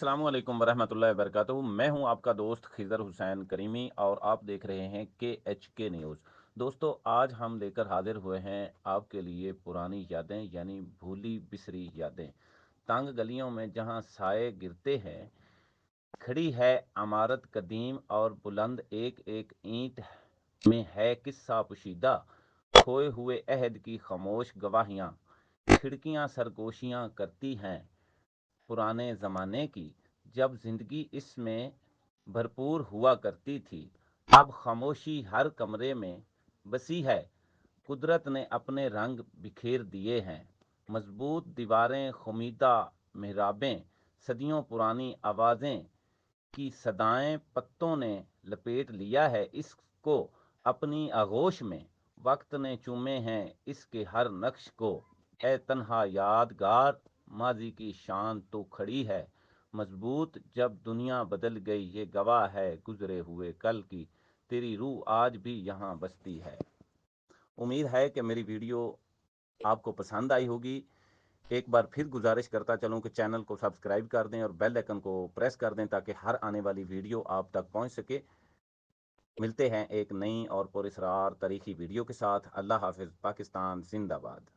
अस्सलाम वालेकुम वरहमतुल्लाहि वबरकातुहू। मैं हूं आपका दोस्त खिज़र हुसैन करीमी और आप देख रहे हैं KHK न्यूज़। दोस्तों, आज हम लेकर हाजिर हुए हैं आपके लिए पुरानी यादें, यानी भूली बिसरी यादें। तंग गलियों में जहां साए गिरते हैं, खड़ी है इमारत कदीम और बुलंद एक एक ईंट में है किस्सा पुशीदा। खोए हुए अहद की खामोश गवाहियाँ, खिड़कियाँ सरगोशियाँ करती हैं पुराने ज़माने की, जब ज़िंदगी इसमें भरपूर हुआ करती थी। अब खामोशी हर कमरे में बसी है, कुदरत ने अपने रंग बिखेर दिए हैं। मजबूत दीवारें, खुमीदा मिहराबें, सदियों पुरानी आवाज़ें की सदाएं पत्तों ने लपेट लिया है इसको अपनी आगोश में। वक्त ने चूमे हैं इसके हर नक्श को। ए तन्हा यादगार, माजी की शान तो खड़ी है मजबूत। जब दुनिया बदल गई ये गवाह है गुजरे हुए कल की, तेरी रूह आज भी यहाँ बसती है। उम्मीद है कि मेरी वीडियो आपको पसंद आई होगी। एक बार फिर गुजारिश करता चलूं कि चैनल को सब्सक्राइब कर दें और बेल आइकन को प्रेस कर दें ताकि हर आने वाली वीडियो आप तक पहुंच सके। मिलते हैं एक नई और पुरस्रार तारीखी वीडियो के साथ। अल्लाह हाफिज़। पाकिस्तान जिंदाबाद।